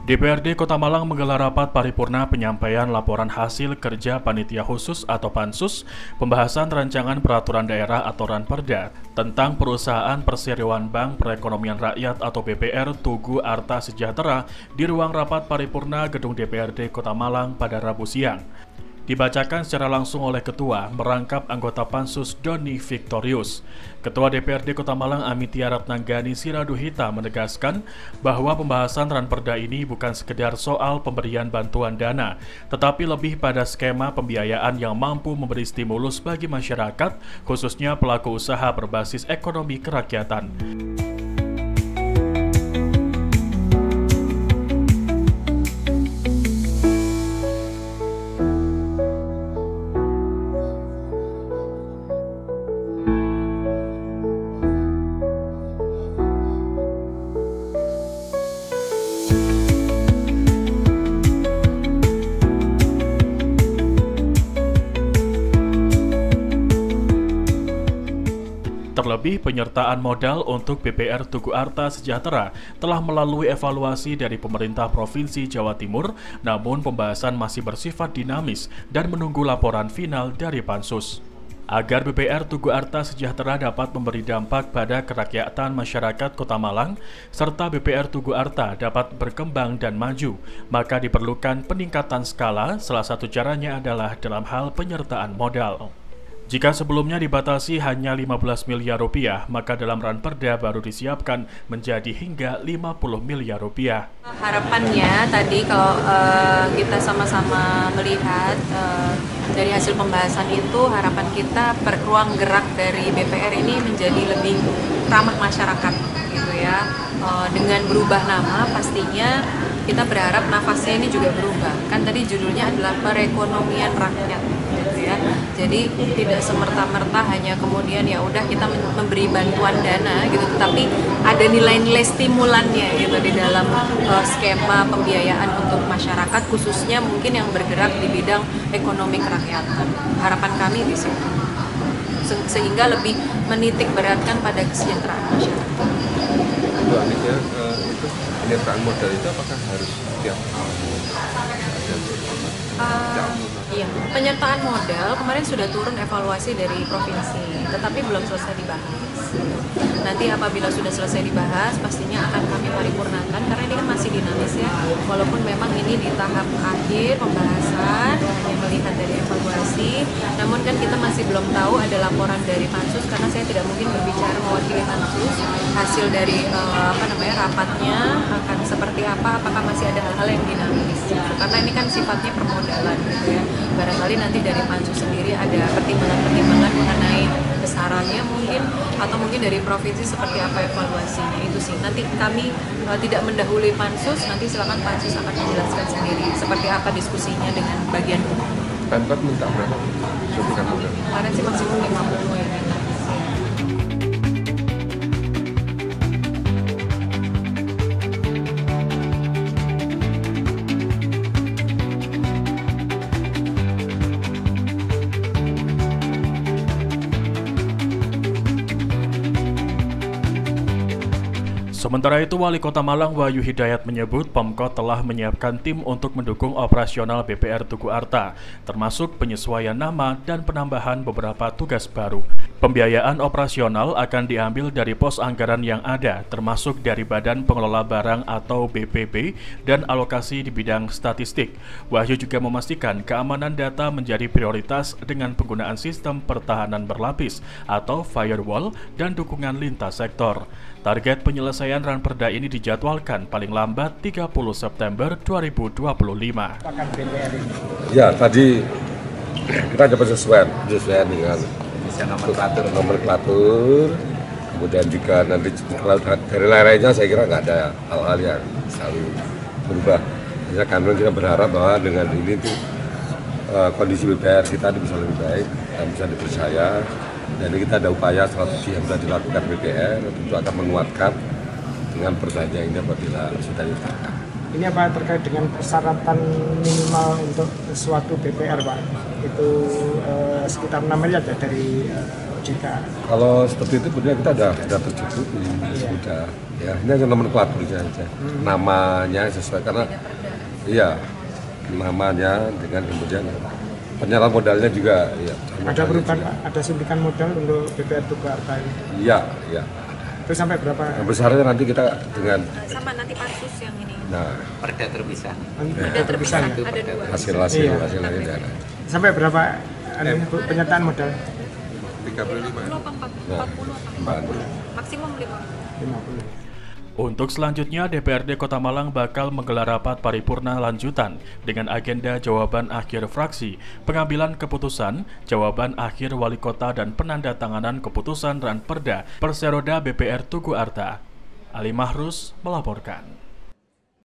DPRD Kota Malang menggelar rapat paripurna penyampaian laporan hasil kerja Panitia Khusus atau Pansus, pembahasan rancangan peraturan daerah atau Ranperda tentang perusahaan Perseriuan Bank Perekonomian Rakyat atau BPR Tugu Arta Sejahtera di ruang rapat paripurna Gedung DPRD Kota Malang pada Rabu siang. Dibacakan secara langsung oleh Ketua merangkap anggota Pansus Doni Victorius. Ketua DPRD Kota Malang Amitia Ratnanggani Siraduhita menegaskan bahwa pembahasan Ranperda ini bukan sekedar soal pemberian bantuan dana, tetapi lebih pada skema pembiayaan yang mampu memberi stimulus bagi masyarakat, khususnya pelaku usaha berbasis ekonomi kerakyatan. Terlebih, penyertaan modal untuk BPR Tugu Arta Sejahtera telah melalui evaluasi dari pemerintah Provinsi Jawa Timur, namun pembahasan masih bersifat dinamis dan menunggu laporan final dari Pansus. Agar BPR Tugu Arta Sejahtera dapat memberi dampak pada kerakyatan masyarakat Kota Malang, serta BPR Tugu Arta dapat berkembang dan maju, maka diperlukan peningkatan skala, salah satu caranya adalah dalam hal penyertaan modal. Jika sebelumnya dibatasi hanya 15 miliar rupiah, maka dalam Ranperda baru disiapkan menjadi hingga 50 miliar rupiah. Harapannya tadi kalau kita sama-sama melihat dari hasil pembahasan itu, harapan kita ruang gerak dari BPR ini menjadi lebih ramah masyarakat gitu ya. Dengan berubah nama pastinya kita berharap nafasnya ini juga berubah. Kan tadi judulnya adalah perekonomian rakyat gitu ya. Jadi tidak semerta-merta hanya kemudian ya udah kita memberi bantuan dana gitu, tetapi ada nilai-nilai stimulannya gitu di dalam skema pembiayaan untuk masyarakat, khususnya mungkin yang bergerak di bidang ekonomi kerakyatan. Harapan kami di situ, sehingga lebih menitik beratkan pada kesejahteraan masyarakat. Itu penyertaan modal itu apakah harus setiap tahun? Iya, penyertaan modal kemarin sudah turun evaluasi dari provinsi, tetapi belum selesai dibahas. Nanti apabila sudah selesai dibahas, pastinya akan kami paripurnakan karena ini kan masih dinamis ya. Walaupun memang ini di tahap akhir pembahasan, hanya melihat dari evaluasi, namun kan kita masih belum tahu ada laporan dari Pansus karena saya tidak mungkin berbicara mewakili Pansus. Hasil dari rapatnya akan seperti apa? Apakah masih ada hal-hal yang dinamis? Karena ini kan sifatnya permodalan gitu ya. Barangkali nanti dari Pansus sendiri ada pertimbangan-pertimbangan mengenai besarannya mungkin, atau mungkin dari provinsi seperti apa evaluasinya. Itu sih nanti kami tidak mendahului Pansus, nanti silakan Pansus akan menjelaskan sendiri seperti apa diskusinya dengan bagian hukum. Pemkot minta berapa? Kemarin sih maksimum 50 ya. Sementara itu, Wali Kota Malang Wahyu Hidayat menyebut Pemkot telah menyiapkan tim untuk mendukung operasional BPR Tugu Arta, termasuk penyesuaian nama dan penambahan beberapa tugas baru. Pembiayaan operasional akan diambil dari pos anggaran yang ada, termasuk dari Badan Pengelola Barang atau BPB dan alokasi di bidang statistik. Wahyu juga memastikan keamanan data menjadi prioritas dengan penggunaan sistem pertahanan berlapis atau firewall dan dukungan lintas sektor. Target penyelesaian Ranperda ini dijadwalkan paling lambat 30 September 2025. Ya, tadi kita dapat sesuai dengan nomenklatur, kemudian juga nanti kalau dari lainnya saya kira nggak ada hal-hal yang selalu berubah. Ya, karena kita berharap bahwa dengan ini tuh kondisi BPR kita bisa lebih baik dan bisa dipercaya. Dan kita ada upaya strategi yang sudah dilakukan BPR tentu akan menguatkan dengan perjanjian ini apabila sudah ditetapkan. Ini apa terkait dengan persyaratan minimal untuk suatu BPR, Pak? Itu sekitar 6 miliar ya dari jika Kalau seperti itu sebenarnya kita sudah tercukupi, sudah. Ya, ini hanya nomenklaturnya saja. Namanya sesuai karena iya namanya dengan kemudian penyaluran modalnya juga ya. ada perubahan Pak, ada suntikan modal untuk BPR Tugu Arta ini. Iya, iya. Itu sampai berapa? Yang besarnya nanti kita dengan Sama nanti pansus yang ini. Perda terpisah. Ada terpisah ya? Ada dua. hasil-hasil Iya. hasilnya ada. Sampai berapa Bu, penyertaan modal? 35. 40 apa? Nah, 40 apa? Mbak. Maksimum 50. 50. Untuk selanjutnya, DPRD Kota Malang bakal menggelar rapat paripurna lanjutan dengan agenda jawaban akhir fraksi, pengambilan keputusan, jawaban akhir wali kota dan penandatanganan keputusan Ranperda Perseroda BPR Tugu Arta. Ali Mahrus melaporkan.